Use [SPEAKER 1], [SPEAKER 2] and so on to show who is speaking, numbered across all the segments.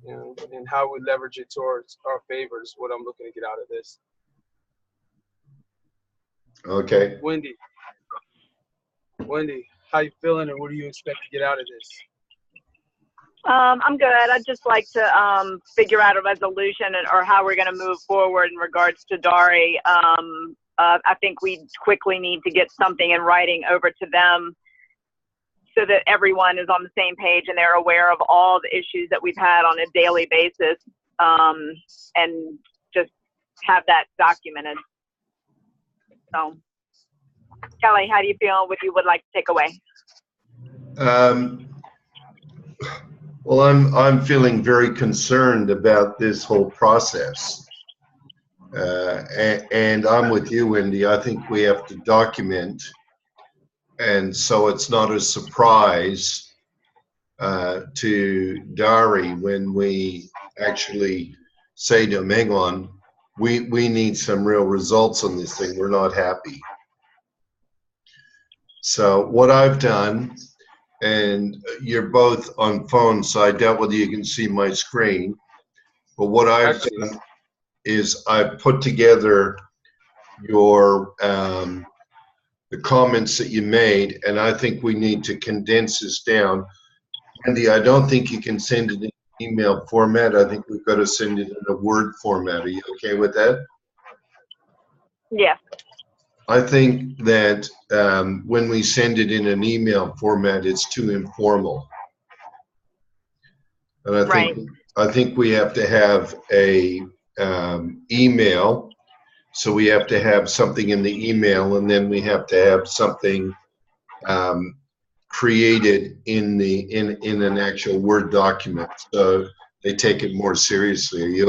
[SPEAKER 1] you know, and how we leverage it towards our favor is what I'm looking to get out of this.
[SPEAKER 2] Okay.
[SPEAKER 1] Wendy, how you feeling, and what do you expect to get out of this?
[SPEAKER 3] I'm good. I'd just like to figure out a resolution or how we're going to move forward in regards to Dari. I think we quickly need to get something in writing over to them so that everyone is on the same page and they're aware of all the issues that we've had on a daily basis, and just have that documented. So, Kelly, how do you feel? What you would like to take away?
[SPEAKER 2] Well, I'm feeling very concerned about this whole process, and I'm with you, Wendy. I think we have to document, and so it's not a surprise to Dari when we actually say to him, "Hang on, we need some real results on this thing. We're not happy." So what I've done, and you're both on phones, so I doubt whether you can see my screen. But what I've done is I've put together your the comments that you made, and I think we need to condense this down. Andy, I don't think you can send it in email format. I think we've got to send it in a Word format. Are you okay with that?
[SPEAKER 3] Yeah.
[SPEAKER 2] I think that when we send it in an email format, it's too informal. And I think we have to have a email. So we have to have something in the email, and then we have to have something created in an actual Word document, so they take it more seriously.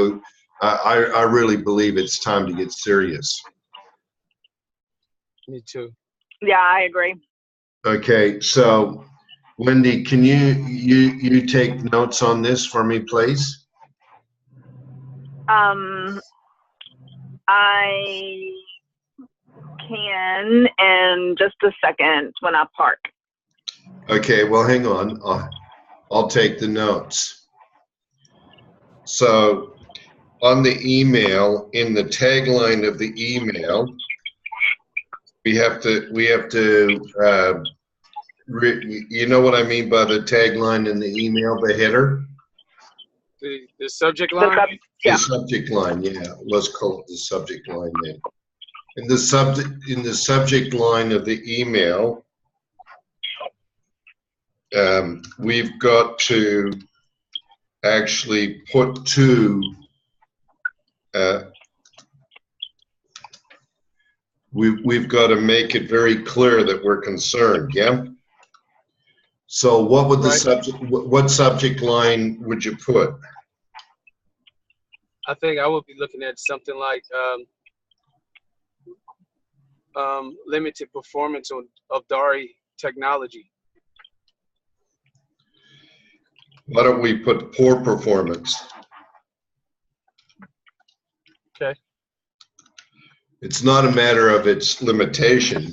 [SPEAKER 2] I really believe it's time to get serious.
[SPEAKER 1] Me too.
[SPEAKER 3] Yeah, I agree.
[SPEAKER 2] Okay, so Wendy, can you take notes on this for me, please?
[SPEAKER 3] I can in just a second when I park.
[SPEAKER 2] Okay, well, hang on. I'll take the notes. So on the email, in the tagline of the email, we have to you know what I mean by the tagline in the email, the header?
[SPEAKER 1] The subject line?
[SPEAKER 3] Yeah.
[SPEAKER 2] The subject line, yeah. Let's call it the subject line then. In the subject line of the email, we've got to actually put we've got to make it very clear that we're concerned, yeah? So what would what subject line would you put?
[SPEAKER 1] I think I would be looking at something like limited performance of Dari technology.
[SPEAKER 2] Why don't we put poor performance?
[SPEAKER 1] Okay.
[SPEAKER 2] It's not a matter of its limitation.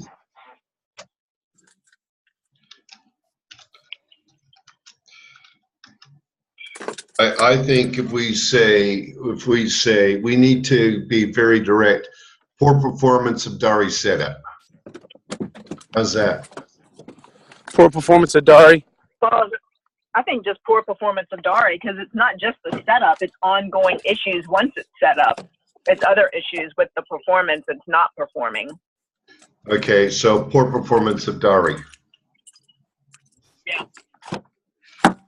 [SPEAKER 2] I think if we say we need to be very direct, poor performance of Dari setup. How's that?
[SPEAKER 1] Poor performance of Dari.
[SPEAKER 3] Well, I think just poor performance of Dari, because it's not just the setup, it's ongoing issues once it's set up. It's other issues with the performance it's not performing.
[SPEAKER 2] Okay, so poor performance of Dari.
[SPEAKER 3] Yeah.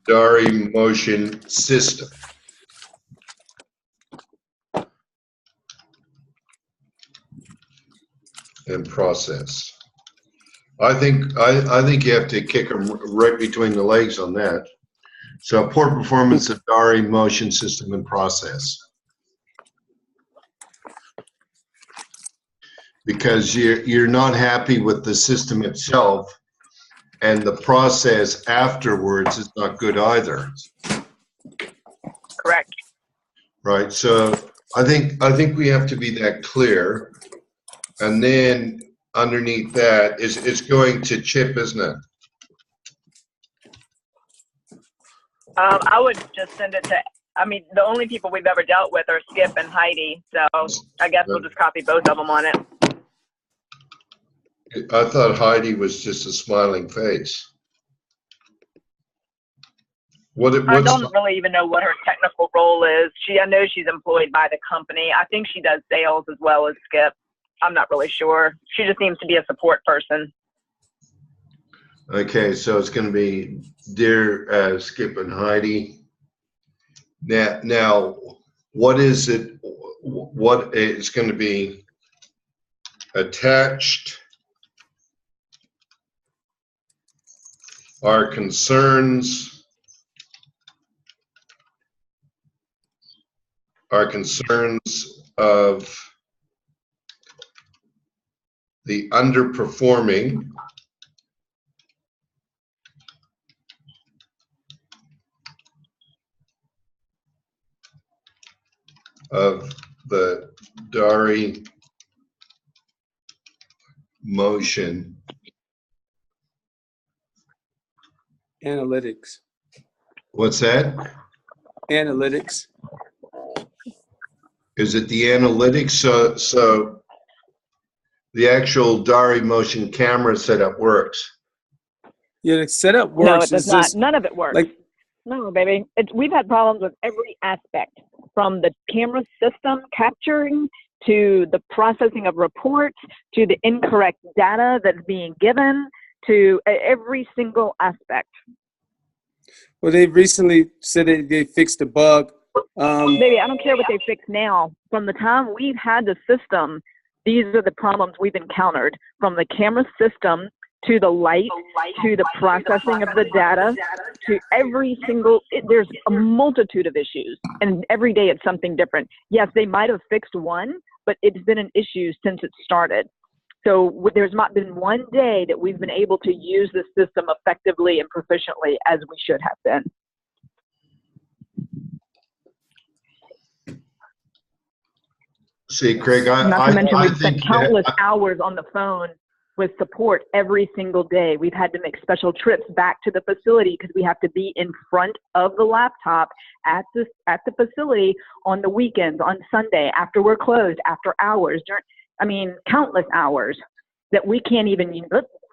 [SPEAKER 2] Dari motion system. And process. I think you have to kick them right between the legs on that. So poor performance of Dari motion system and process. Because you're not happy with the system itself, and the process afterwards is not good either.
[SPEAKER 3] Correct.
[SPEAKER 2] Right. So I think we have to be that clear, and then underneath that is it's going to Chip, isn't it?
[SPEAKER 3] I would just send it to I mean, the only people we've ever dealt with are Skip and Heidi, so I guess we'll just copy both of them on it.
[SPEAKER 2] I thought Heidi was just a smiling face.
[SPEAKER 3] I don't really even know what her technical role is. I know she's employed by the company. I think she does sales as well as Skip. I'm not really sure. She just seems to be a support person.
[SPEAKER 2] Okay, so it's going to be Dear Skip and Heidi. Now, what is it? What is going to be attached? Are concerns of the underperforming of the Dari motion
[SPEAKER 4] Analytics.
[SPEAKER 2] What's that?
[SPEAKER 4] Analytics.
[SPEAKER 2] Is it the analytics? So the actual Dari motion camera setup works.
[SPEAKER 4] Yeah, the setup works.
[SPEAKER 3] No, it does
[SPEAKER 4] it's
[SPEAKER 3] not.
[SPEAKER 4] just
[SPEAKER 3] None of it works.
[SPEAKER 4] like
[SPEAKER 3] No, baby. We've had problems with every aspect, from the camera system capturing to the processing of reports to the incorrect data that's being given to every single aspect.
[SPEAKER 4] well, they recently said that they fixed the bug.
[SPEAKER 3] Baby, I don't care what they fix now. From the time we've had the system, these are the problems we've encountered, from the camera system to the light, to the processing of the data, to every single, there's a multitude of issues, and every day it's something different. Yes, they might have fixed one, but it's been an issue since it started. So there's not been one day that we've been able to use the system effectively and proficiently as we should have been.
[SPEAKER 2] See, Craig,
[SPEAKER 3] Not to mention we've spent
[SPEAKER 2] think
[SPEAKER 3] countless hours on the phone with support every single day. We've had to make special trips back to the facility because we have to be in front of the laptop at the facility on the weekends, on Sunday, after we're closed, after hours, countless hours that we can't even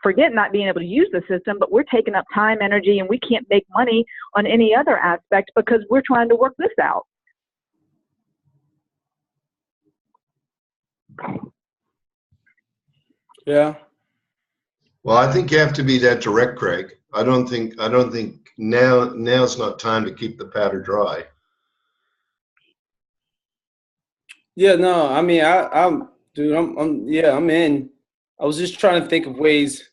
[SPEAKER 3] forget not being able to use the system, but we're taking up time, energy, and we can't make money on any other aspect because we're trying to work this out.
[SPEAKER 4] Yeah.
[SPEAKER 2] Well, I think you have to be that direct, Craig. I don't think now's not time to keep the powder dry.
[SPEAKER 4] Yeah, no, I mean, I'm in. I was just trying to think of ways.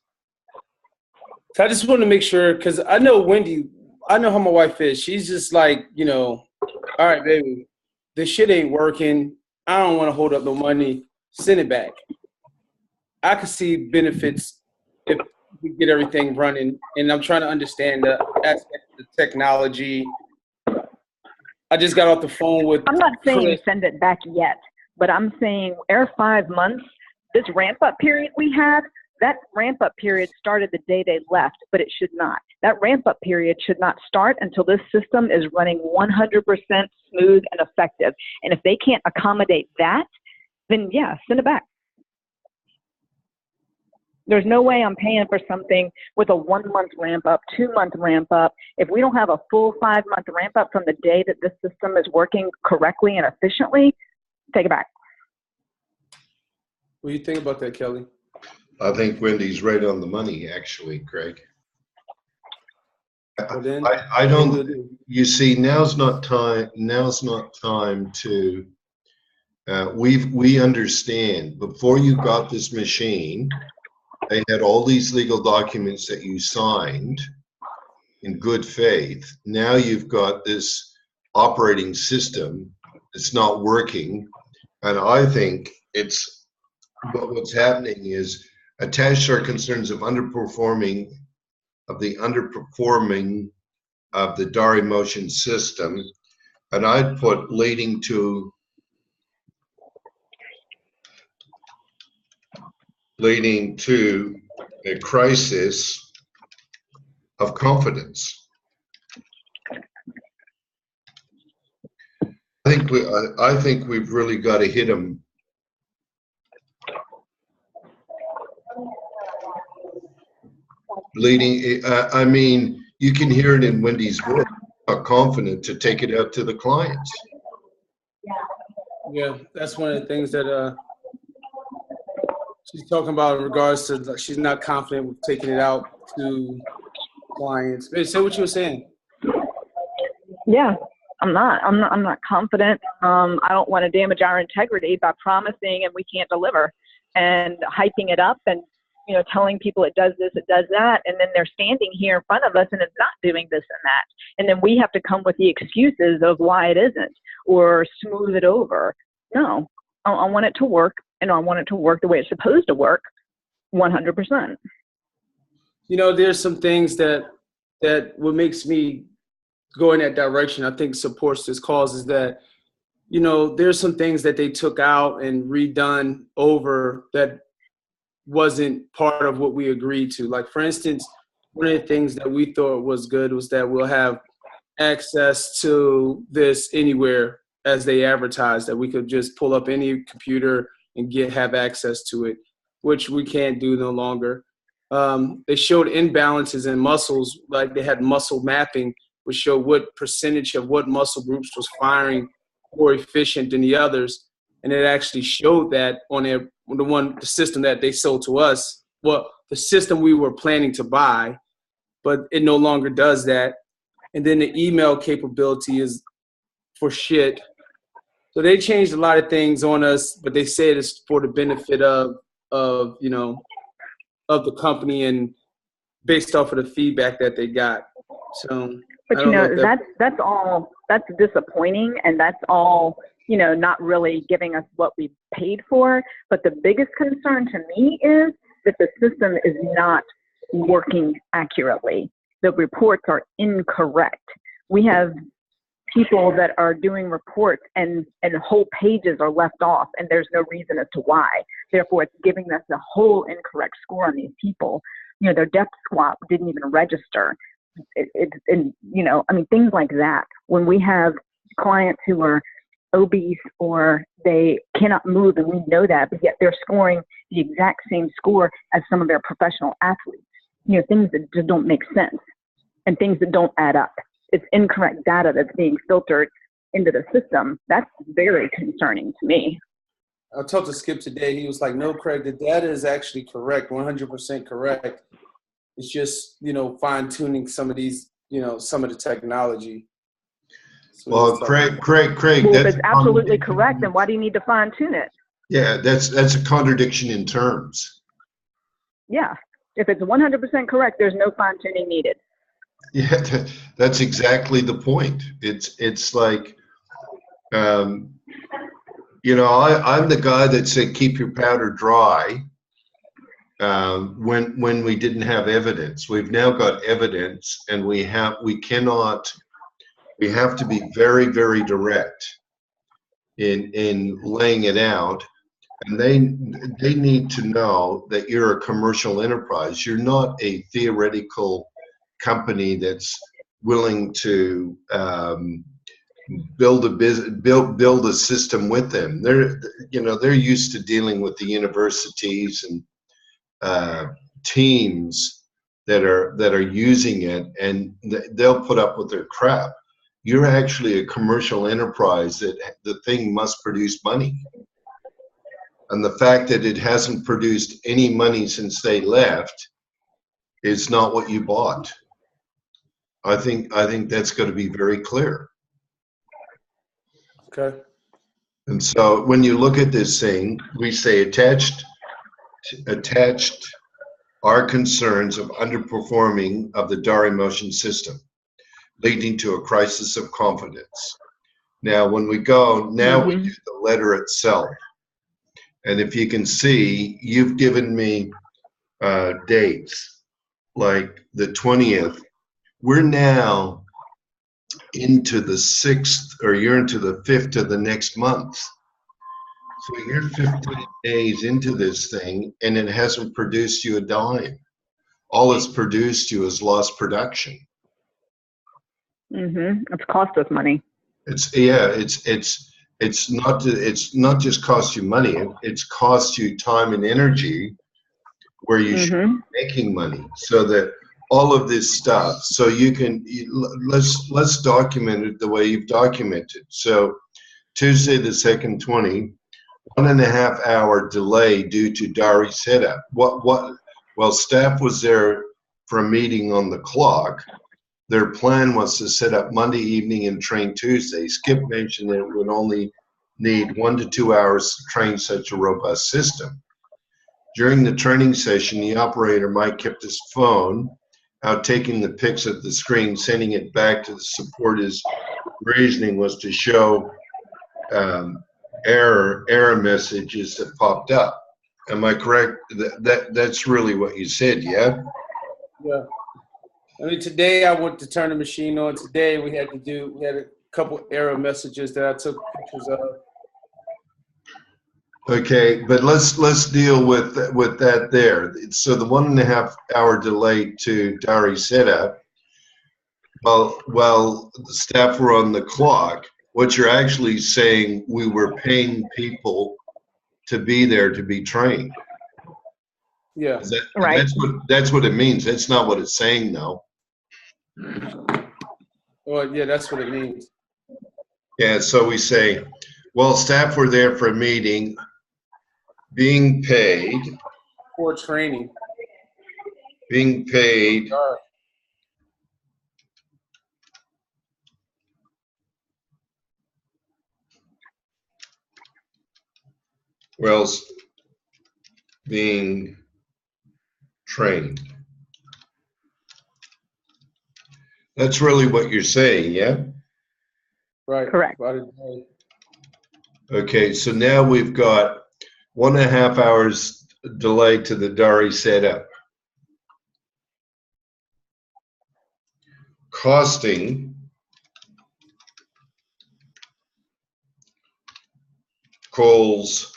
[SPEAKER 4] So I just want to make sure, because I know Wendy, I know how my wife is. She's just like, all right, baby, this shit ain't working. I don't want to hold up no money. Send it back. I could see benefits if we get everything running, and I'm trying to understand the aspect of the technology. I just got off the phone with
[SPEAKER 3] I'm not saying
[SPEAKER 4] Chris.
[SPEAKER 3] send it back yet, but I'm saying our 5 months, this ramp-up period we have, that ramp-up period started the day they left, but it should not. That ramp-up period should not start until this system is running 100% smooth and effective. And if they can't accommodate that, then yeah, send it back. There's no way I'm paying for something with a 1 month ramp up, 2 month ramp up. If we don't have a full 5 month ramp up from the day that this system is working correctly and efficiently, take it back.
[SPEAKER 4] What do you think about that, Kelly?
[SPEAKER 2] I think Wendy's right on the money, actually, Craig.
[SPEAKER 4] Well, then,
[SPEAKER 2] I don't. You see, now's not time. Now's not time to. We understand. Before you got this machine, they had all these legal documents that you signed in good faith. Now you've got this operating system that's not working, and I think what's happening is attached are concerns of underperforming of the Dari motion system, and I'd put leading to a crisis of confidence. I think we've really got to hit them. Leading, I mean, you can hear it in Wendy's voice. Not confident to take it out to the clients.
[SPEAKER 4] Yeah, that's one of the things that she's talking about in regards to, like, she's not confident with taking it out to clients. Hey, say what you were saying.
[SPEAKER 3] Yeah, I'm not confident. I don't want to damage our integrity by promising and we can't deliver and hyping it up and, you know, telling people it does this, it does that. And then they're standing here in front of us and it's not doing this and that. And then we have to come with the excuses of why it isn't or smooth it over. No, I want it to work, and I want it to work the way it's supposed to work 100%.
[SPEAKER 4] You know, there's some things that what makes me go in that direction, I think supports this cause, is that, you know, there's some things that they took out and redone over that wasn't part of what we agreed to. Like, for instance, one of the things that we thought was good was that we'll have access to this anywhere as they advertise, that we could just pull up any computer and have access to it, which we can't do no longer. They showed imbalances in muscles, like they had muscle mapping, which showed what percentage of what muscle groups was firing more efficient than the others. And it actually showed that on the system that they sold to us, well, the system we were planning to buy, but it no longer does that. And then the email capability is for shit. So they changed a lot of things on us, but they said it's for the benefit of you know, of the company and based off of the feedback that they got. So,
[SPEAKER 3] but you know, that's disappointing, and that's all, you know, not really giving us what we paid for. But the biggest concern to me is that the system is not working accurately. The reports are incorrect. We have people that are doing reports and whole pages are left off, and there's no reason as to why. Therefore, it's giving us a whole incorrect score on these people. You know, their depth swap didn't even register. And, you know, I mean, things like that. When we have clients who are obese or they cannot move, and we know that, but yet they're scoring the exact same score as some of their professional athletes. You know, things that just don't make sense and things that don't add up. It's incorrect data that's being filtered into the system. That's very concerning to me.
[SPEAKER 4] I talked to Skip today. He was like, no, Craig, the data is actually correct, 100% correct. It's just, you know, fine tuning some of these, you know, some of the technology. So
[SPEAKER 2] well, Craig.
[SPEAKER 3] Well, if it's absolutely correct, then why do you need to fine tune it?
[SPEAKER 2] Yeah, that's a contradiction in terms.
[SPEAKER 3] Yeah, if it's 100% correct, there's no fine tuning needed.
[SPEAKER 2] Yeah, that's exactly the point. It's like, you know, I'm the guy that said keep your powder dry when we didn't have evidence. We've now got evidence, and we have to be very, very direct in laying it out. And they need to know that you're a commercial enterprise. You're not a theoretical company that's willing to build a system with them. They're used to dealing with the universities and teams that are using it, and they'll put up with their crap. You're actually a commercial enterprise that the thing must produce money. And the fact that it hasn't produced any money since they left is not what you bought. I think that's going to be very clear.
[SPEAKER 4] Okay.
[SPEAKER 2] And so when you look at this thing, we say attached are concerns of underperforming of the Dari motion system, leading to a crisis of confidence. Now, when we go, we do the letter itself. And if you can see, you've given me dates, like the 20th. We're now into the 6th, or you're into the 5th of the next month. So you're 15 days into this thing, and it hasn't produced you a dime. All it's produced you is lost production.
[SPEAKER 3] It's cost us money.
[SPEAKER 2] It's not just cost you money. It's cost you time and energy where you should be making money. So that all of this stuff, so let's document it the way you've documented. So Tuesday the 2nd, 1.5 hour delay due to Dari setup. Well, staff was there for a meeting on the clock. Their plan was to set up Monday evening and train Tuesday. Skip mentioned that it would only need 1 to 2 hours to train such a robust system. During the training session, the operator Mike kept his phone out, taking the pics of the screen, sending it back to the support. His reasoning was to show error messages that popped up. Am I correct? That's really what you said, yeah?
[SPEAKER 4] Yeah. I mean, today I went to turn the machine on. Today we had a couple error messages that I took pictures of.
[SPEAKER 2] Okay, but let's deal with that there. So the 1.5 hour delay to Dari setup, while the staff were on the clock, what you're actually saying, we were paying people to be there to be trained.
[SPEAKER 4] Yeah.
[SPEAKER 3] Right.
[SPEAKER 2] That's what it means. That's not what it's saying, though.
[SPEAKER 4] Well, yeah, that's what it means.
[SPEAKER 2] Yeah, so we say, well, staff were there for a meeting, being paid.
[SPEAKER 4] For training.
[SPEAKER 2] Being paid. Well, being trained. That's really what you're saying, yeah?
[SPEAKER 4] Right.
[SPEAKER 3] Correct.
[SPEAKER 2] Okay, so now we've got 1.5 hours delay to the Dari setup. Costing Coles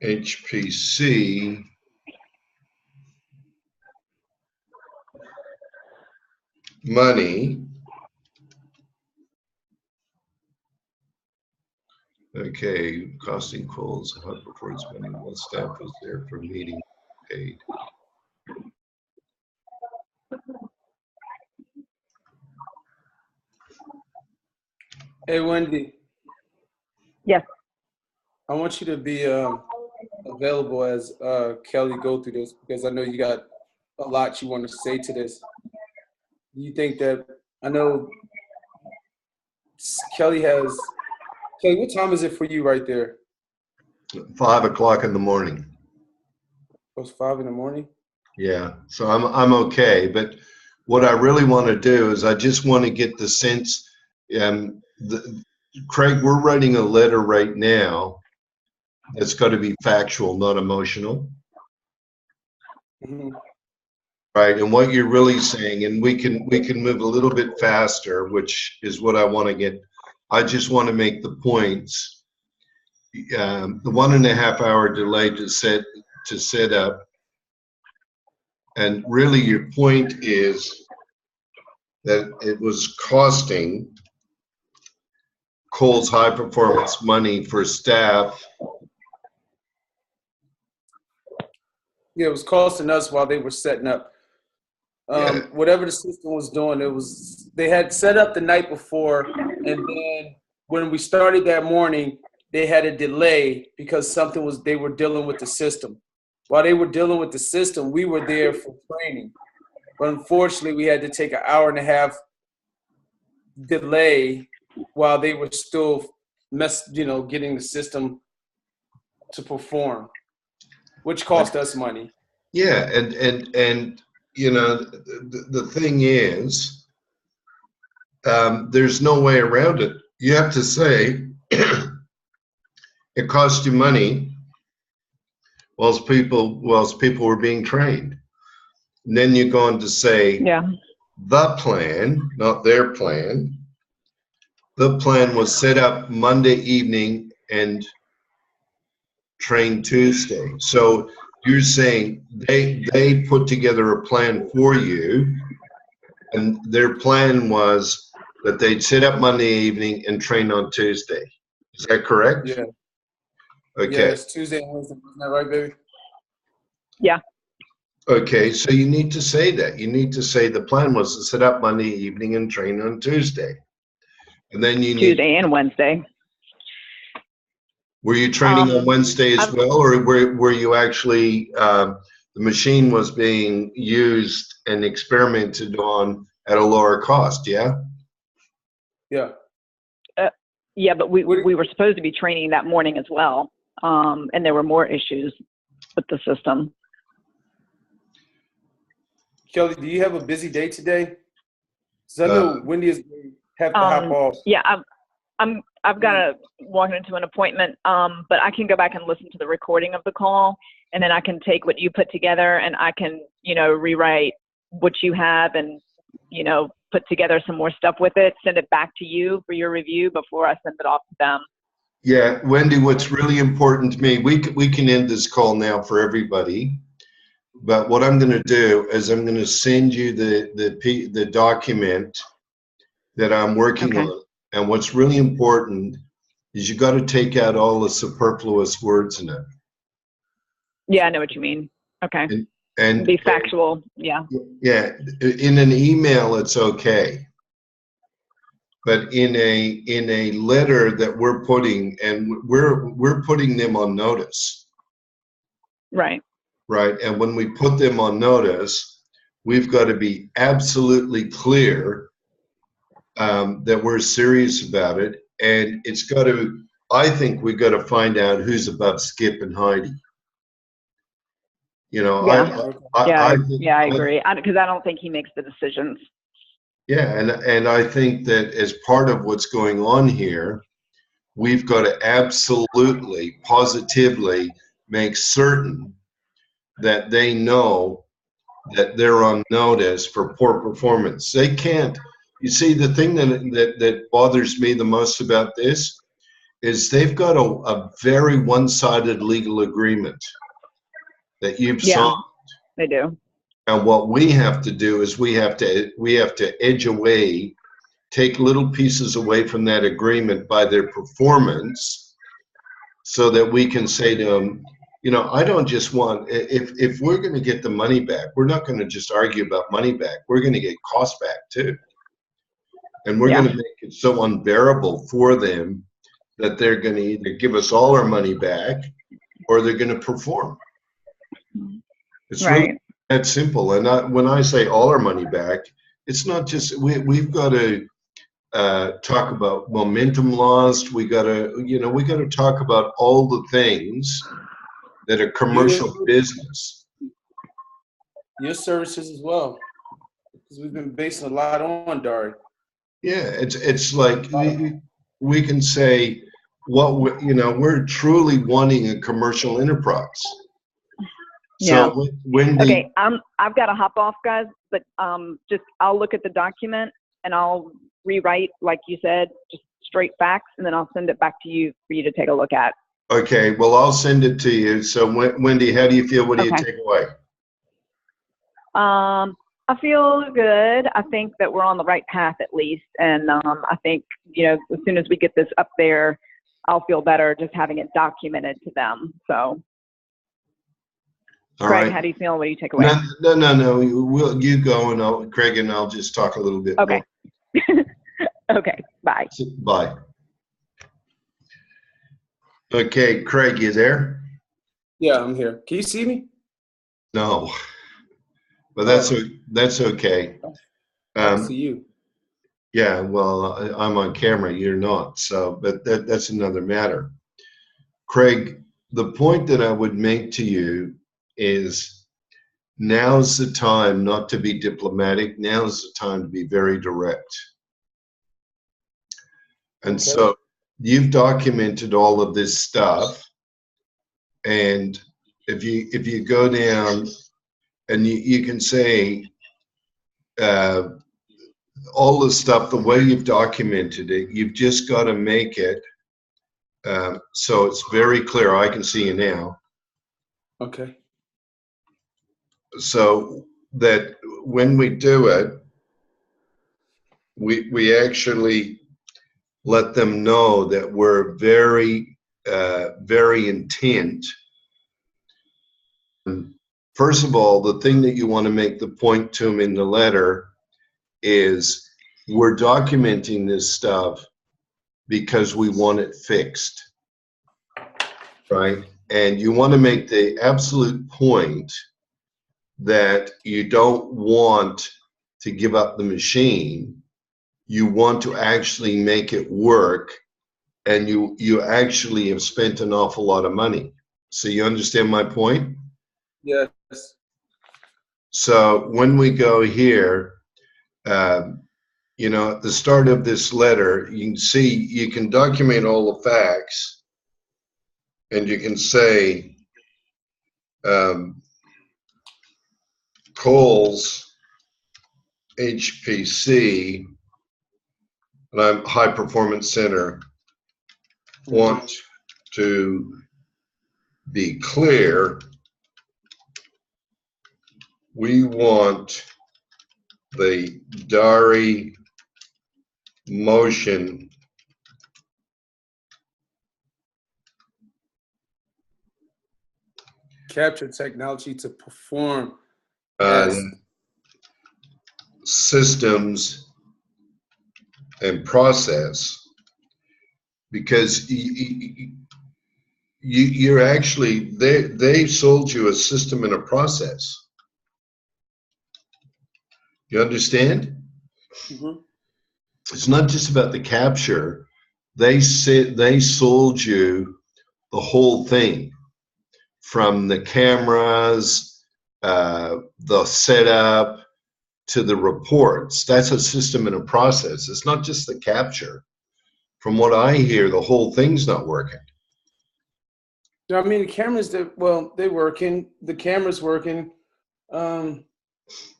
[SPEAKER 2] HPC money. Okay, costing Coles high performance money while staff was there for meeting paid.
[SPEAKER 4] Hey, Wendy.
[SPEAKER 3] Yes.
[SPEAKER 4] I want you to be available as Kelly go through this, because I know you got a lot you want to say to this. Do you think that, I know Kelly, what time is it for you right there?
[SPEAKER 2] 5 o'clock in the morning.
[SPEAKER 4] It was 5 in the morning?
[SPEAKER 2] Yeah, so I'm okay, but what I really want to do is I just want to get the sense, Craig, we're writing a letter right now that's got to be factual, not emotional.
[SPEAKER 4] Mm-hmm.
[SPEAKER 2] Right, and what you're really saying, and we can move a little bit faster, which is what I want to get. I just want to make the points. The 1.5 hour delay to set up, and really your point is that it was costing Coles High Performance money for staff.
[SPEAKER 4] Yeah, it was costing us while they were setting up. Whatever the system was doing, they had set up the night before, and then when we started that morning, they had a delay because they were dealing with the system. While they were dealing with the system, we were there for training. But unfortunately, we had to take an 1.5 hour delay while they were still getting the system to perform, which cost us money.
[SPEAKER 2] Yeah, and you know, the thing is, there's no way around it. You have to say it cost you money whilst people were being trained. And then you go on to say, the plan, not their plan. The plan was set up Monday evening and train Tuesday. So you're saying they put together a plan for you And their plan was that they'd sit up Monday evening and train on Tuesday. Is that correct?
[SPEAKER 4] Yeah.
[SPEAKER 2] Okay.
[SPEAKER 4] Yeah, it's Tuesday and Wednesday. Isn't that right, baby?
[SPEAKER 3] Yeah.
[SPEAKER 2] Okay, so you need to say that. You need to say the plan was to sit up Monday evening and train on Tuesday. And then you need.
[SPEAKER 3] Tuesday and Wednesday.
[SPEAKER 2] Were you training on Wednesday as well, or were you actually, the machine was being used and experimented on at a lower cost, yeah?
[SPEAKER 4] Yeah.
[SPEAKER 3] Yeah, but we were supposed to be training that morning as well. And there were more issues with the system.
[SPEAKER 4] Kelly, do you have a busy day today? Because I know Wendy is have to hop off.
[SPEAKER 3] Yeah, I've got to walk into an appointment, but I can go back and listen to the recording of the call, and then I can take what you put together and I can, rewrite what you have and, put together some more stuff with it, send it back to you for your review before I send it off to them.
[SPEAKER 2] Yeah, Wendy, what's really important to me, we can end this call now for everybody, but what I'm going to do is I'm going to send you the document that I'm working on. And what's really important is you got to take out all the superfluous words in it.
[SPEAKER 3] Yeah, I know what you mean. Okay.
[SPEAKER 2] And
[SPEAKER 3] be factual. Yeah.
[SPEAKER 2] Yeah. In an email, it's okay. But in a letter that we're putting, and we're putting them on notice.
[SPEAKER 3] Right.
[SPEAKER 2] Right. And when we put them on notice, we've got to be absolutely clear that we're serious about it, and it's got to. I think we got to find out who's above Skip and Heidi.
[SPEAKER 3] Yeah.
[SPEAKER 2] I
[SPEAKER 3] agree. Because I don't think he makes the decisions.
[SPEAKER 2] Yeah, and I think that as part of what's going on here, we've got to absolutely, positively make certain that they know that they're on notice for poor performance. They can't. You see, the thing that bothers me the most about this is they've got a very one-sided legal agreement that you've signed.
[SPEAKER 3] They do.
[SPEAKER 2] And what we have to do is we have to edge away, take little pieces away from that agreement by their performance, so that we can say to them, I don't just want, if we're going to get the money back, we're not going to just argue about money back. We're going to get costs back too. And we're going to make it so unbearable for them that they're going to either give us all our money back or they're going to perform. It's really that simple. And when I say all our money back, it's not just, we've got to talk about momentum lost. We got to talk about all the things that are commercial business.
[SPEAKER 4] Your services as well, because we've been basing a lot on Dari.
[SPEAKER 2] Yeah, it's like we can say we're truly wanting a commercial enterprise.
[SPEAKER 3] Yeah.
[SPEAKER 2] So when
[SPEAKER 3] okay, I've got to hop off, guys. But I'll look at the document and I'll rewrite, like you said, just straight facts, and then I'll send it back to you for you to take a look at.
[SPEAKER 2] Okay. Well, I'll send it to you. So Wendy, how do you feel? What do you take away?
[SPEAKER 3] I feel good. I think that we're on the right path at least, and I think as soon as we get this up there, I'll feel better just having it documented to them. So.
[SPEAKER 2] All
[SPEAKER 3] Craig,
[SPEAKER 2] right.
[SPEAKER 3] how do you feel? What do you take away?
[SPEAKER 2] No. You go, and Craig and I'll just talk a little bit more.
[SPEAKER 3] Okay. Bye.
[SPEAKER 2] Bye. Okay, Craig, you there?
[SPEAKER 4] Yeah, I'm here. Can you see me?
[SPEAKER 2] No, but that's okay.
[SPEAKER 4] I see you.
[SPEAKER 2] Yeah, well, I'm on camera. You're not. So, but that's another matter. Craig, the point that I would make to you is now's the time not to be diplomatic. Now's the time to be very direct. And so you've documented all of this stuff. And if you go down and you can say all the stuff, the way you've documented it, you've just got to make it so it's very clear. I can see you now.
[SPEAKER 4] Okay.
[SPEAKER 2] So that when we do it, we actually let them know that we're very, very intent. First of all, the thing that you want to make the point to them in the letter is we're documenting this stuff because we want it fixed, right? And you want to make the absolute point that you don't want to give up the machine. You want to actually make it work, and you actually have spent an awful lot of money. So you understand my point?
[SPEAKER 4] Yes.
[SPEAKER 2] So when we go here, you know, at the start of this letter, you can see, you can document all the facts, and you can say, Coles HPC, and I'm High Performance Center, want to be clear, we want the Dari motion
[SPEAKER 4] Capture technology to perform as
[SPEAKER 2] systems and process, because you're actually, they sold you a system and a process. You understand?
[SPEAKER 4] Mhm.
[SPEAKER 2] It's not just about the capture. They sold you the whole thing, from the cameras, the setup, to the reports. That's a system and a process. It's not just the capture. From what I hear, the whole thing's not working.
[SPEAKER 4] I mean, the cameras, they're working. The camera's working.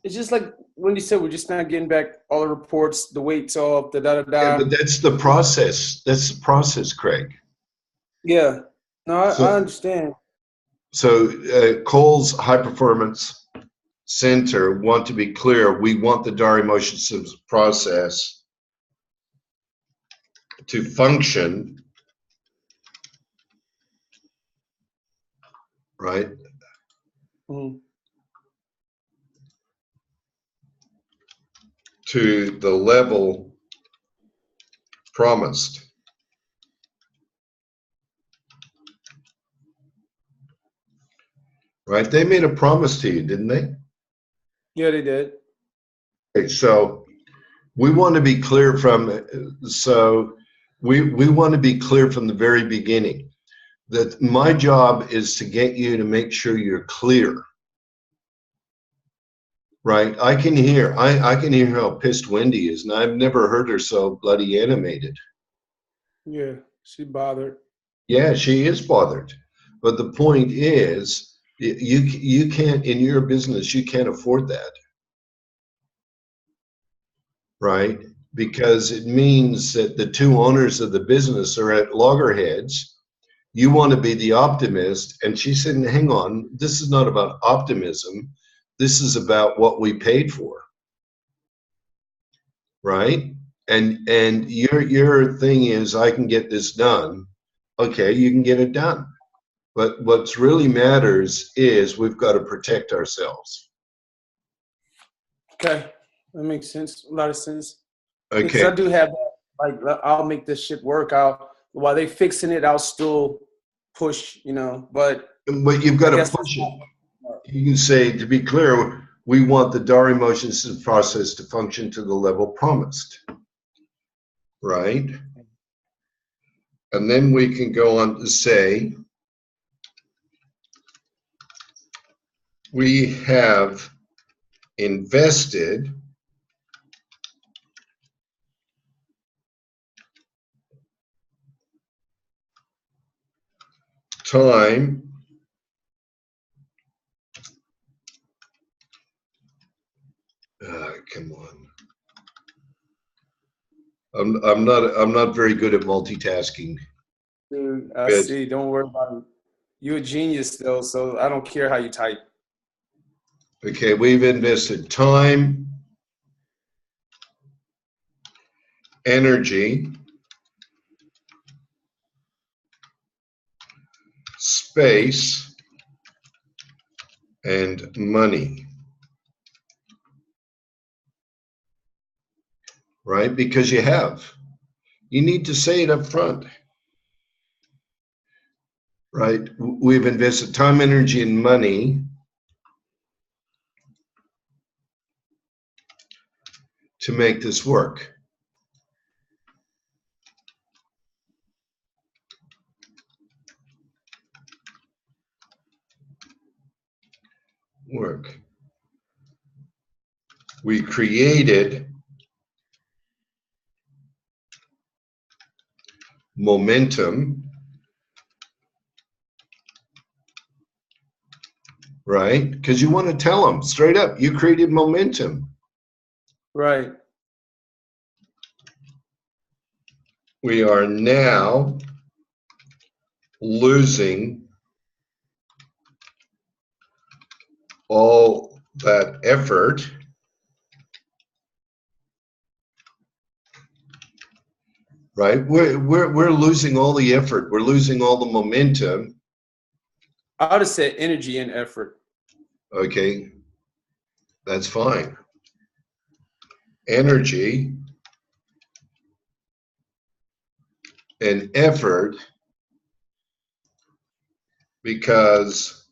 [SPEAKER 4] It's just like Wendy said, we're just not getting back all the reports, the weights off, the da-da-da.
[SPEAKER 2] Yeah, but that's the process. That's the process, Craig.
[SPEAKER 4] Yeah. No, I understand.
[SPEAKER 2] So Cole's High Performance Center want to be clear, we want the Dari motion systems process to function, right?
[SPEAKER 4] Mhm.
[SPEAKER 2] To the level promised. Right? They made a promise to you, didn't they?
[SPEAKER 4] Yeah, they did.
[SPEAKER 2] Okay, so we want to be clear from, we want to be clear from the very beginning that my job is to get you to make sure you're clear. Right? I can hear how pissed Wendy is, and I've never heard her so bloody animated.
[SPEAKER 4] Yeah, she bothered.
[SPEAKER 2] Yeah, she is bothered. But the point is, you can't, in your business, you can't afford that. Right? Because it means that the two owners of the business are at loggerheads. You want to be the optimist, and she's saying, hang on, this is not about optimism. This is about what we paid for. Right? And your thing is, I can get this done. Okay, you can get it done. But what's really matters is we've got to protect ourselves.
[SPEAKER 4] Okay, that makes sense. A lot of sense.
[SPEAKER 2] Okay.
[SPEAKER 4] Because I do have that, like, I'll make this shit work. While they fixing it, I'll still push, you know. But
[SPEAKER 2] you've got to push it. You can say, to be clear, we want the Dari motion system process to function to the level promised. Right? And then we can go on to say, we have invested time come on. I'm not very good at multitasking.
[SPEAKER 4] Dude, I see. Don't worry about it. You're a genius, though, so I don't care how you type.
[SPEAKER 2] Okay, we've invested time energy, space, and money. Right? Because you have. You need to say it up front. Right? We've invested time, energy, and money to make this work. We created momentum, right? Because you want to tell them straight up, you created momentum.
[SPEAKER 4] Right.
[SPEAKER 2] We are now losing all that effort right? We're losing all the effort. We're losing all the momentum.
[SPEAKER 4] I would have said energy and effort.
[SPEAKER 2] Okay, that's fine. Energy and effort, because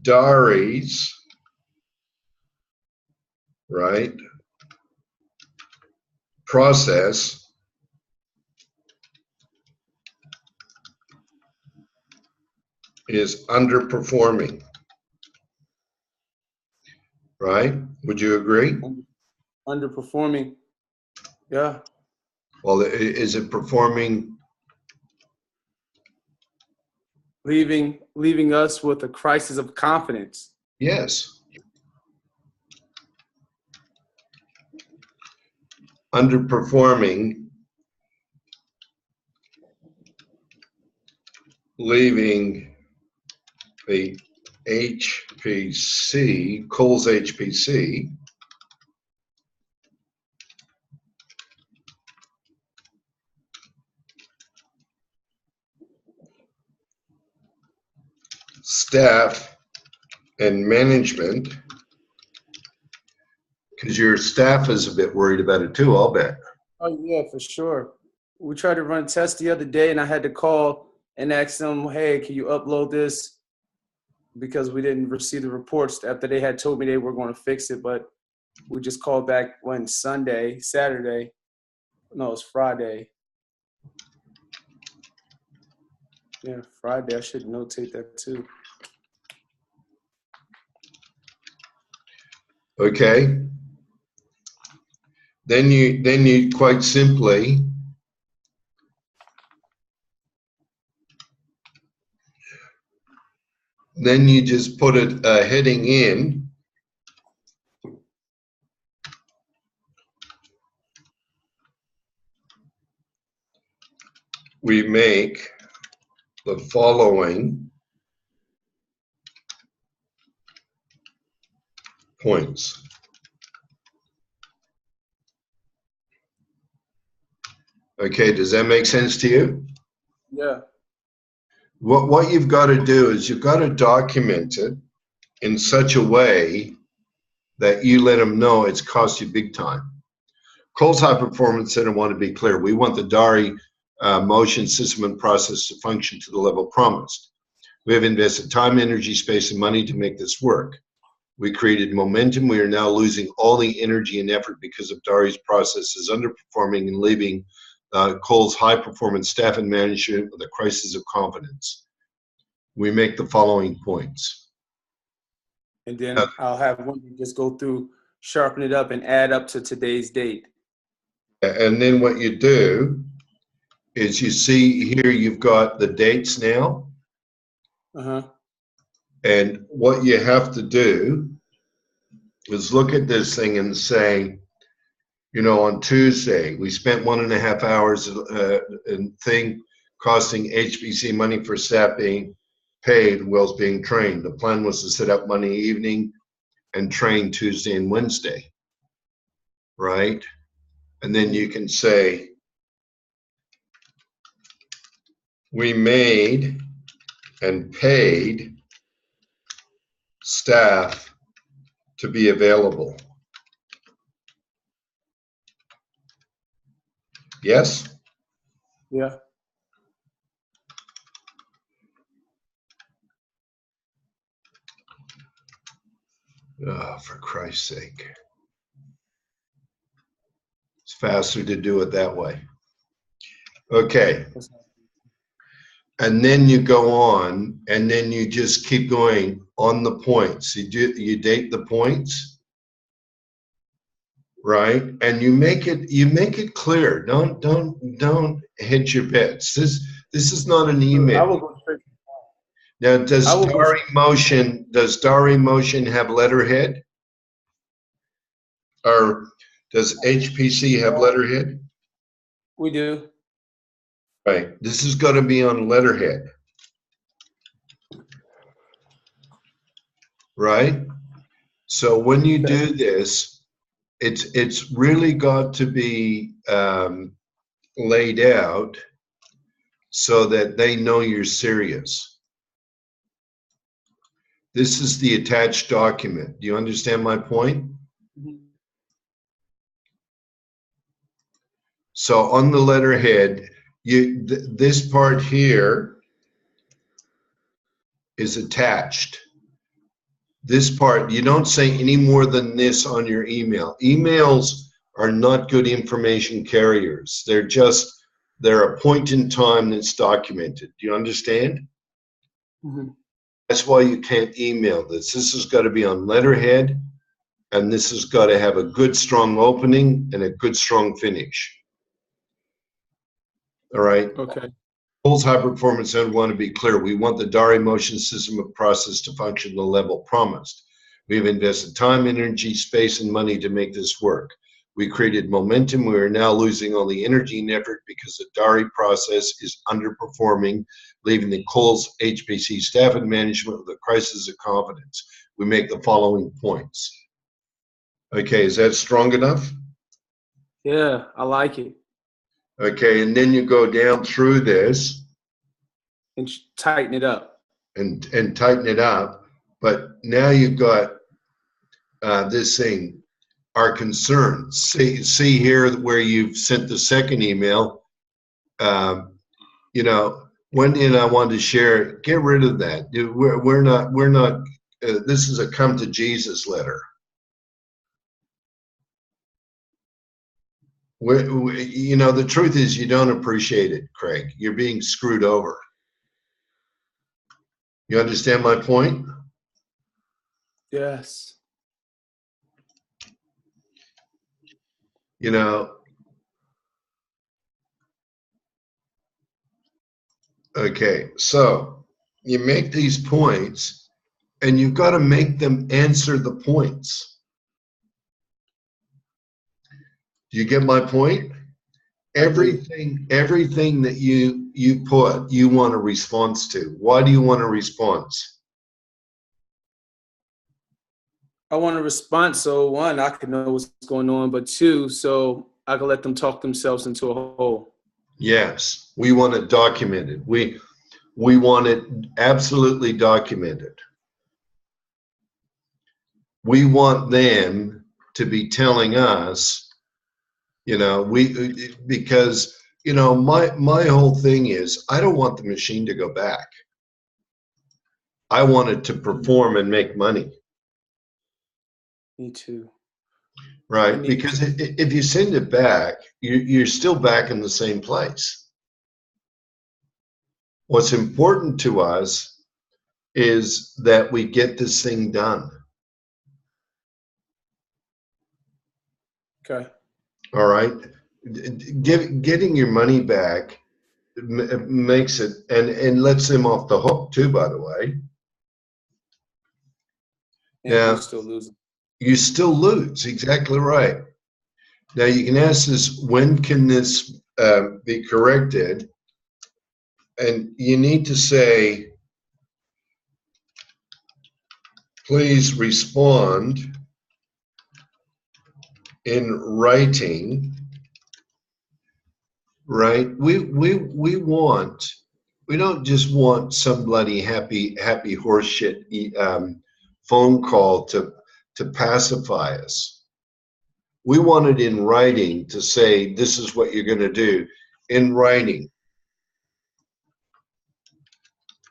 [SPEAKER 2] Dari's, right, process is underperforming, right? Would you agree?
[SPEAKER 4] Underperforming. Yeah.
[SPEAKER 2] Well, is it performing?
[SPEAKER 4] Leaving us with a crisis of confidence.
[SPEAKER 2] Yes. Underperforming, leaving the HPC, Coles HPC, staff and management, because your staff is a bit worried about it too, I'll bet.
[SPEAKER 4] Oh yeah, for sure. We tried to run tests the other day and I had to call and ask them, hey, can you upload this? Because we didn't receive the reports after they had told me they were going to fix it, but we just called back Saturday. No, it was Friday. Yeah, Friday. I should notate that too.
[SPEAKER 2] Okay. Then you quite simply then you just put a heading in. We make the following points. Okay, does that make sense to you?
[SPEAKER 4] Yeah.
[SPEAKER 2] What you've got to do is you've got to document it in such a way that you let them know it's cost you big time. Coles High Performance Center want to be clear. We want the Dari motion system and process to function to the level promised. We have invested time, energy, space, and money to make this work. We created momentum. We are now losing all the energy and effort because of Dari's processes underperforming and leaving Coles High Performance staff and management with a crisis of confidence. We make the following points.
[SPEAKER 4] And then I'll have one just go through, sharpen it up, and add up to today's date.
[SPEAKER 2] And then what you do is you see here you've got the dates now.
[SPEAKER 4] Uh-huh.
[SPEAKER 2] And what you have to do is look at this thing and say, you know, on Tuesday, we spent 1.5 hours and thing costing HPC money for staff being paid, Wells being trained. The plan was to set up Monday evening and train Tuesday and Wednesday, right? And then you can say, we made and paid staff to be available. Yes?
[SPEAKER 4] Yeah.
[SPEAKER 2] Oh, for Christ's sake. It's faster to do it that way. Okay. And then you go on, and then you just keep going on the points. You date the points, right? And you make it clear. Don't hedge your bets. This is not an
[SPEAKER 4] I
[SPEAKER 2] email.
[SPEAKER 4] will go straight.
[SPEAKER 2] Now, does Dari Motion have letterhead? Or does HPC have letterhead?
[SPEAKER 4] We do.
[SPEAKER 2] Right. This is going to be on letterhead. Right? So when you do this, it's really got to be laid out so that they know you're serious. This is the attached document. Do you understand my point?
[SPEAKER 4] Mhm.
[SPEAKER 2] So on the letterhead, this part here is attached. This part, you don't say any more than this on your email. Emails are not good information carriers. They're a point in time that's documented. Do you understand?
[SPEAKER 4] Mm-hmm.
[SPEAKER 2] That's why you can't email this. This has got to be on letterhead, and this has got to have a good, strong opening and a good, strong finish. All right?
[SPEAKER 4] Okay.
[SPEAKER 2] Goals high performance and want to be clear. We want the Dari motion system of process to function at the level promised. We have invested time, energy, space, and money to make this work. We created momentum. We are now losing all the energy and effort because the Dari process is underperforming, leaving the Kohl's HPC staff and management with a crisis of confidence. We make the following points. Okay, is that strong enough?
[SPEAKER 4] Yeah, I like it.
[SPEAKER 2] Okay, and then you go down through this
[SPEAKER 4] And tighten it up.
[SPEAKER 2] and tighten it up. But now you've got this thing, our concerns. See here where you've sent the second email. You know, Wendy and I wanted to share it. Get rid of that. We're not. This is a come to Jesus letter. You know, the truth is you don't appreciate it, Craig. You're being screwed over. You understand my point?
[SPEAKER 4] Yes.
[SPEAKER 2] You know, okay, so you make these points and you've got to make them answer the points. Do you get my point? Everything that you put, you want a response to. Why do you want a response?
[SPEAKER 4] I want a response so one, I can know what's going on, but two, so I can let them talk themselves into a hole.
[SPEAKER 2] Yes, we want it documented. We want it absolutely documented. We want them to be telling us, you know, because, you know, my whole thing is I don't want the machine to go back. I want it to perform and make money.
[SPEAKER 4] Me too.
[SPEAKER 2] Right, because if you send it back, you're still back in the same place. What's important to us is that we get this thing done.
[SPEAKER 4] Okay.
[SPEAKER 2] All right, getting your money back makes it and lets them off the hook too. By the way,
[SPEAKER 4] Yeah, you're still losing.
[SPEAKER 2] You still lose. Exactly right. Now you can ask this: when can this be corrected? And you need to say, please respond in writing right? We don't just want some bloody happy horseshit phone call to pacify us. We want it in writing to say, this is what you're going to do in writing.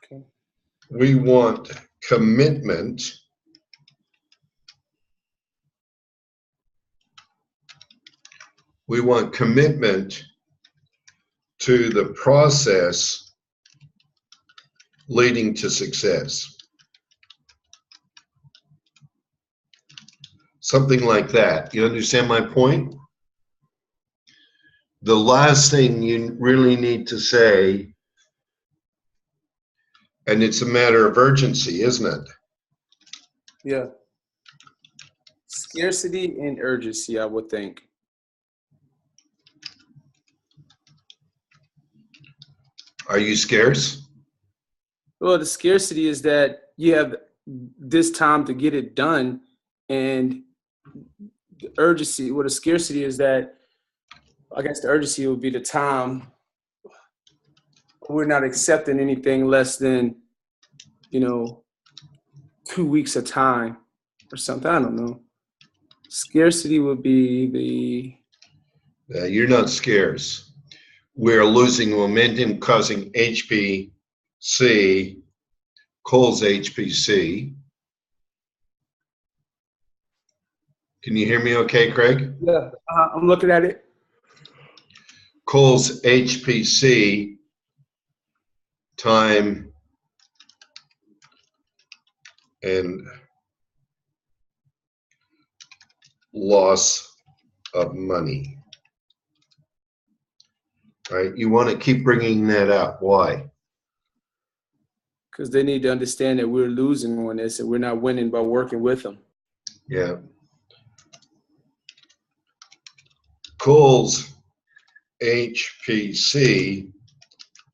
[SPEAKER 4] Okay.
[SPEAKER 2] We want commitment. We want commitment to the process leading to success. Something like that. You understand my point? The last thing you really need to say, and it's a matter of urgency, isn't it?
[SPEAKER 4] Yeah. Scarcity and urgency, I would think.
[SPEAKER 2] Are you scarce?
[SPEAKER 4] Well, the scarcity is that you have this time to get it done, and the urgency, well, the scarcity is that, I guess the urgency would be the time. We're not accepting anything less than, 2 weeks of time or something. I don't know. Scarcity would be the.
[SPEAKER 2] You're not scarce. We're losing momentum, causing HPC, Cole's HPC. Can you hear me okay, Craig?
[SPEAKER 4] Yeah, I'm looking at it.
[SPEAKER 2] Cole's HPC time and loss of money. Right? You want to keep bringing that up. Why?
[SPEAKER 4] Because they need to understand that we're losing on this and we're not winning by working with them.
[SPEAKER 2] Yeah. Cole's HPC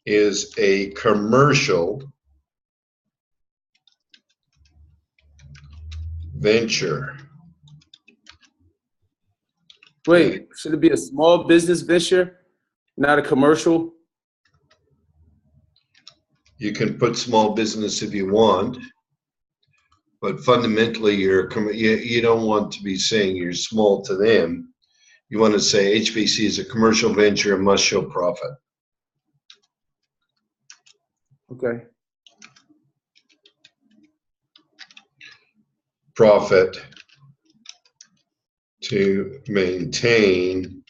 [SPEAKER 2] is a commercial venture.
[SPEAKER 4] Wait, should it be a small business venture, not a commercial?
[SPEAKER 2] You can put small business if you want, but fundamentally you don't want to be saying you're small to them. You want to say HPC is a commercial venture and must show profit.
[SPEAKER 4] Okay.
[SPEAKER 2] Profit to maintain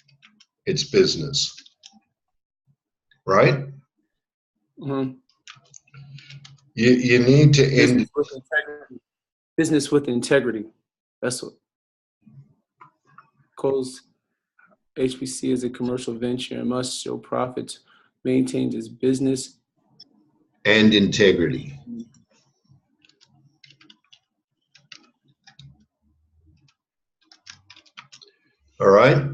[SPEAKER 2] its business. Right?
[SPEAKER 4] Mm-hmm.
[SPEAKER 2] You need to end
[SPEAKER 4] business with integrity. That's what Cole's HPC is a commercial venture and must show profits, maintain its business
[SPEAKER 2] and integrity. All right?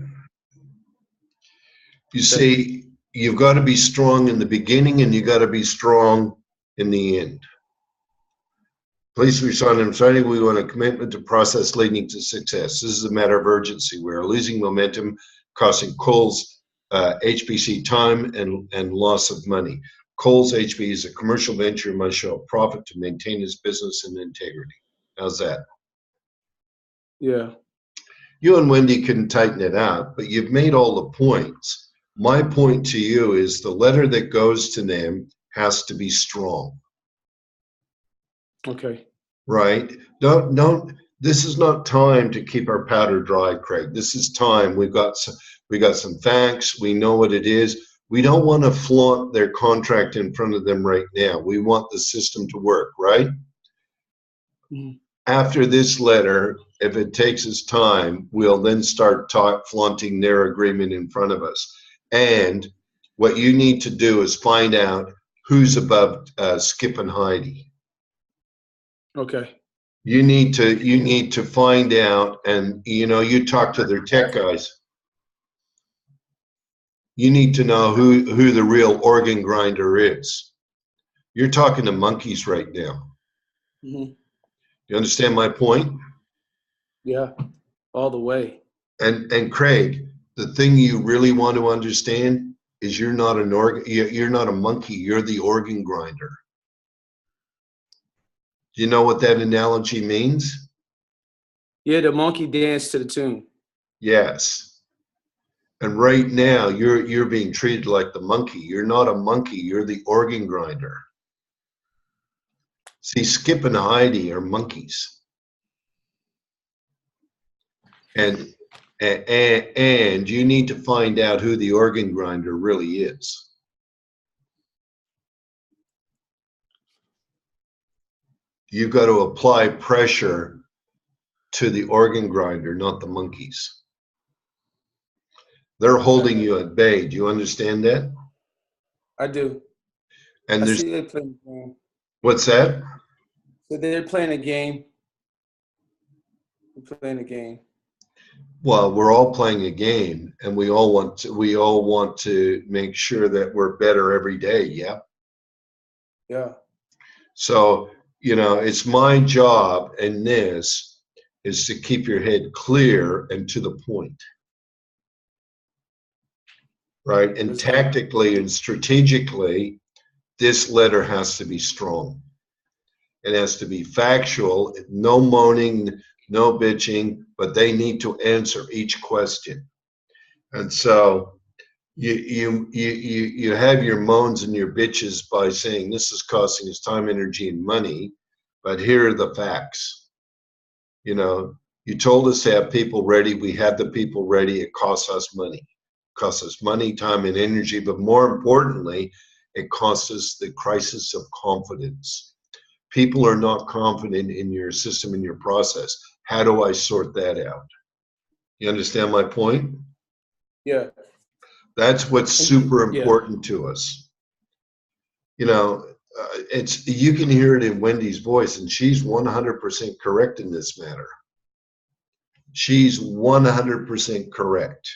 [SPEAKER 2] You see, you've got to be strong in the beginning and you got to be strong in the end. Please respond. I'm sorry, we want a commitment to process leading to success. This is a matter of urgency. We're losing momentum, costing Cole's HPC time and loss of money. Cole's HPC is a commercial venture and must show a profit to maintain its business and integrity. How's that?
[SPEAKER 4] Yeah.
[SPEAKER 2] You and Wendy can tighten it out, but you've made all the points. My point to you is the letter that goes to them has to be strong.
[SPEAKER 4] Okay.
[SPEAKER 2] Right? Don't. This is not time to keep our powder dry, Craig. This is time. We got some facts. We know what it is. We don't want to flaunt their contract in front of them right now. We want the system to work, right? Mm-hmm. After this letter, if it takes us time, we'll then start flaunting their agreement in front of us. And what you need to do is find out who's above Skip and Heidi.
[SPEAKER 4] Okay.
[SPEAKER 2] You need to find out, and you talk to their tech guys. You need to know who the real organ grinder is. You're talking to monkeys right now. Mm-hmm. You understand my point?
[SPEAKER 4] Yeah, all the way.
[SPEAKER 2] And Craig, the thing you really want to understand is you're not an organ, you're not a monkey, you're the organ grinder. Do you know what that analogy means?
[SPEAKER 4] Yeah, the monkey danced to the tune.
[SPEAKER 2] Yes. And right now you're being treated like the monkey. You're not a monkey, you're the organ grinder. See, Skip and Heidi are monkeys. And you need to find out who the organ grinder really is. You've got to apply pressure to the organ grinder, not the monkeys. They're holding you at bay. Do you understand that?
[SPEAKER 4] I do.
[SPEAKER 2] And
[SPEAKER 4] I
[SPEAKER 2] there's,
[SPEAKER 4] see they're playing a game.
[SPEAKER 2] what's that?
[SPEAKER 4] So they're playing a game. They're playing a game.
[SPEAKER 2] Well, we're all playing a game, and we all want to make sure that we're better every day. Yeah.
[SPEAKER 4] Yeah.
[SPEAKER 2] So, you know, it's my job in this is to keep your head clear and to the point. Right? And tactically and strategically, this letter has to be strong. It has to be factual, no moaning, no bitching, but they need to answer each question. And so you have your moans and your bitches by saying this is costing us time, energy, and money, but here are the facts. You know, you told us to have people ready. We had the people ready. It costs us money. It costs us money, time, and energy, but more importantly, it costs us the crisis of confidence. People are not confident in your system, in your process. How do I sort that out? You understand my point?
[SPEAKER 4] Yeah.
[SPEAKER 2] That's what's super important to us. You know, you can hear it in Wendy's voice, and she's 100% correct in this matter. She's 100% correct.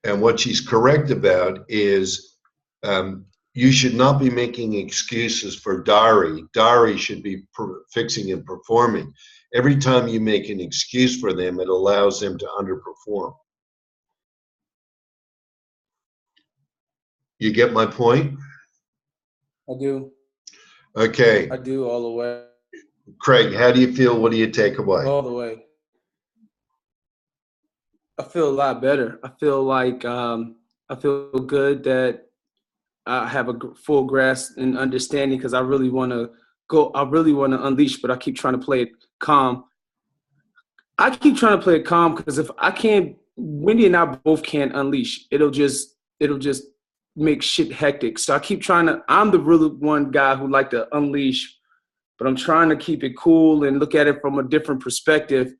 [SPEAKER 2] And what she's correct about is you should not be making excuses for Dari. Dari should be fixing and performing. Every time you make an excuse for them, it allows them to underperform. You get my point?
[SPEAKER 4] I do.
[SPEAKER 2] Okay.
[SPEAKER 4] I do all the way.
[SPEAKER 2] Craig, how do you feel? What do you take away?
[SPEAKER 4] All the way. I feel a lot better. I feel like I feel good that I have a full grasp and understanding because I really want to go. I really want to unleash, but I keep trying to play it calm. I keep trying to play it calm because if I can't, Wendy and I both can't unleash. It'll just make shit hectic. So I keep trying to. I'm the really one guy who like to unleash, but I'm trying to keep it cool and look at it from a different perspective.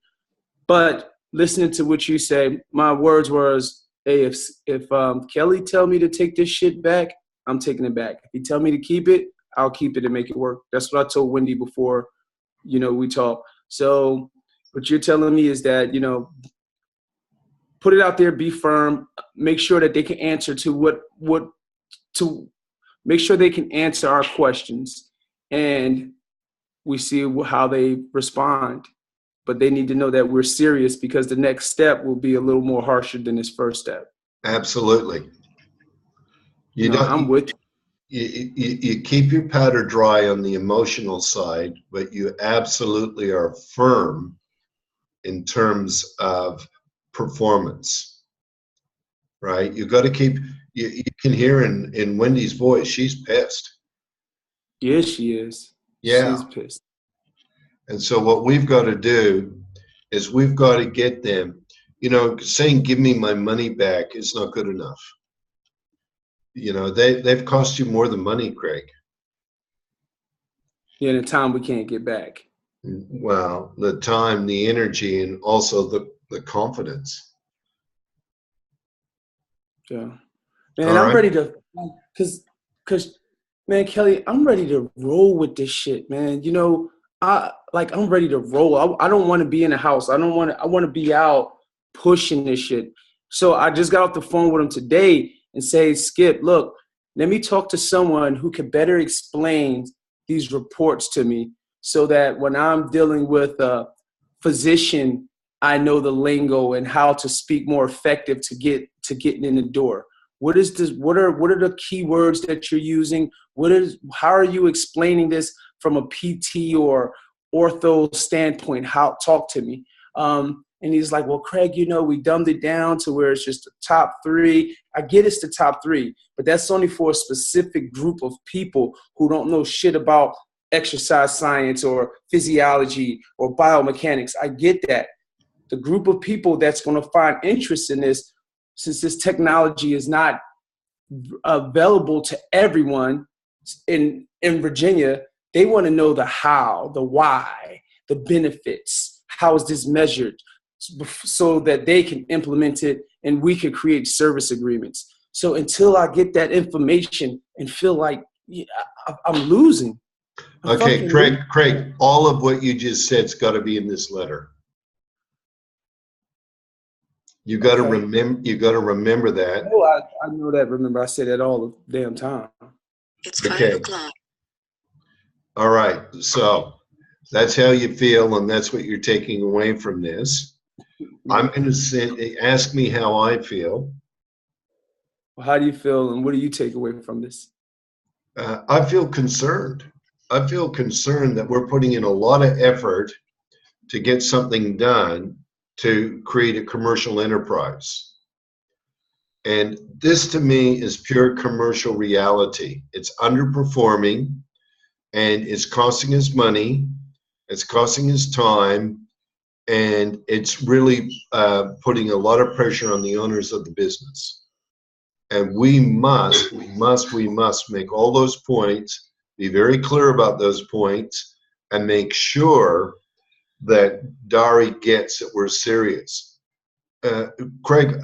[SPEAKER 4] But listening to what you say, my words was, hey, if Kelly tell me to take this shit back, I'm taking it back. If he tell me to keep it, I'll keep it and make it work. That's what I told Wendy before, you know, we talked. So what you're telling me is that, you know, put it out there, be firm, make sure that they can answer to make sure they can answer our questions, and we see how they respond. But they need to know that we're serious because the next step will be a little more harsher than this first step.
[SPEAKER 2] Absolutely.
[SPEAKER 4] I'm with
[SPEAKER 2] you. You keep your powder dry on the emotional side, but you absolutely are firm in terms of performance, right? You got to keep, you can hear in Wendy's voice, she's pissed.
[SPEAKER 4] Yes, she is.
[SPEAKER 2] Yeah.
[SPEAKER 4] She's pissed.
[SPEAKER 2] And so what we've got to do is we've got to get them, you know, saying, give me my money back is not good enough. You know, they've cost you more than money, Craig.
[SPEAKER 4] Yeah, the time we can't get back.
[SPEAKER 2] Well, the time, the energy, and also the confidence.
[SPEAKER 4] Yeah. Man, I'm ready to, cause man, Kelly, I'm ready to roll with this shit, man. You know, I'm ready to roll. I don't want to be in the house. I want to be out pushing this shit. So I just got off the phone with him today and say, Skip, look, let me talk to someone who can better explain these reports to me so that when I'm dealing with a physician, I know the lingo and how to speak more effective to getting in the door. What is this? What are the keywords that you're using? How are you explaining this from a PT or ortho standpoint? Talk to me. And he's like, well, Craig, we dumbed it down to where it's just the top 3. I get it's the top 3, but that's only for a specific group of people who don't know shit about exercise science or physiology or biomechanics. I get that. The group of people that's going to find interest in this, since this technology is not available to everyone in Virginia, they want to know the how, the why, the benefits. How is this measured? So that they can implement it and we can create service agreements. So until I get that information and feel like I'm losing.
[SPEAKER 2] Okay, Craig, all of what you just said's got to be in this letter. You got to remember. You got to remember that.
[SPEAKER 4] Oh, I know that. Remember, I say that all the damn time.
[SPEAKER 5] It's 5 o'clock.
[SPEAKER 2] All right, so that's how you feel, and that's what you're taking away from this. I'm going to ask me how I feel.
[SPEAKER 4] Well, how do you feel, and what do you take away from this?
[SPEAKER 2] I feel concerned. I feel concerned that we're putting in a lot of effort to get something done to create a commercial enterprise. And this to me is pure commercial reality. It's underperforming, and it's costing us money, it's costing us time, and it's really putting a lot of pressure on the owners of the business. And we must make all those points, be very clear about those points, and make sure that Dari gets that we're serious. Craig,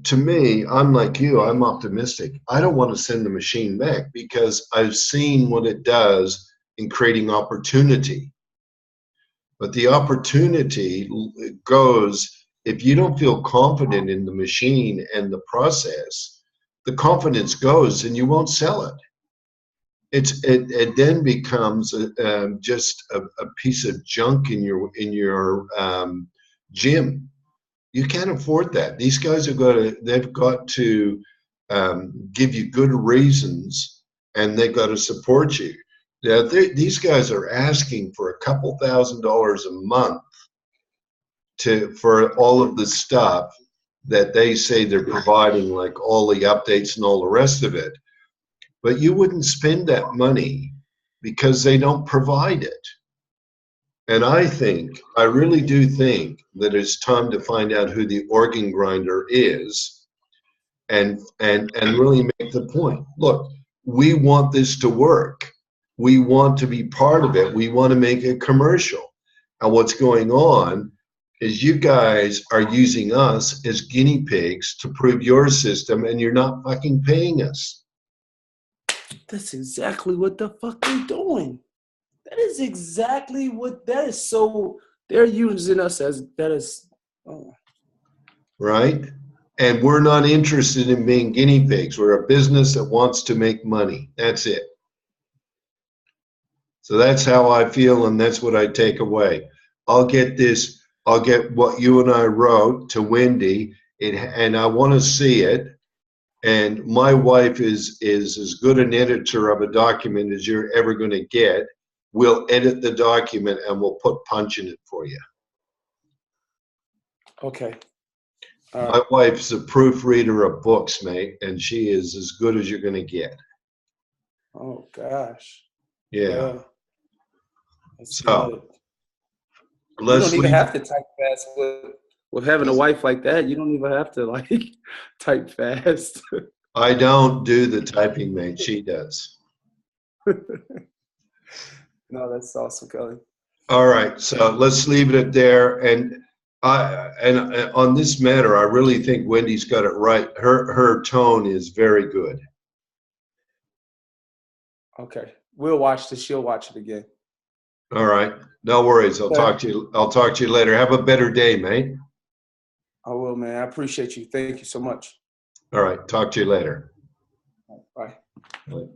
[SPEAKER 2] to me, I'm like you, I'm optimistic. I don't want to send the machine back because I've seen what it does in creating opportunity. But the opportunity goes, if you don't feel confident in the machine and the process, the confidence goes and you won't sell it. It then becomes just a piece of junk in your gym. You can't afford that. These guys they've got to give you good reasons, and they've got to support you. Now, these guys are asking for a couple $1,000s a month for all of the stuff that they say they're providing, like all the updates and all the rest of it. But you wouldn't spend that money because they don't provide it. And I really do think that it's time to find out who the organ grinder is and really make the point. Look, we want this to work. We want to be part of it. We want to make it commercial. And what's going on is you guys are using us as guinea pigs to prove your system, and you're not fucking paying us.
[SPEAKER 4] That's exactly what the fuck they're doing. That is exactly what that is. So they're using us as that is. Oh.
[SPEAKER 2] Right? And we're not interested in being guinea pigs. We're a business that wants to make money. That's it. So that's how I feel, and that's what I take away. I'll get what you and I wrote to Wendy, and I want to see it. And my wife is as good an editor of a document as you're ever going to get. We'll edit the document and we'll put punch in it for you.
[SPEAKER 4] Okay.
[SPEAKER 2] My wife's a proofreader of books, mate, and she is as good as you're going to get.
[SPEAKER 4] Oh, gosh.
[SPEAKER 2] Yeah.
[SPEAKER 4] That's
[SPEAKER 2] so
[SPEAKER 4] good.
[SPEAKER 2] let's
[SPEAKER 4] You don't even have to type fast with having a wife like that. You don't even have to like type fast.
[SPEAKER 2] I don't do the typing, mate. She does.
[SPEAKER 4] No, that's awesome, Kelly.
[SPEAKER 2] All right, so let's leave it at there. And on this matter, I really think Wendy's got it right. Her tone is very good.
[SPEAKER 4] Okay, we'll watch this. She'll watch it again.
[SPEAKER 2] All right, no worries. I'll talk to you later. Have a better day, mate.
[SPEAKER 4] I will, man. I appreciate you. Thank you so much.
[SPEAKER 2] All right, talk to you later.
[SPEAKER 4] Bye.
[SPEAKER 2] Bye.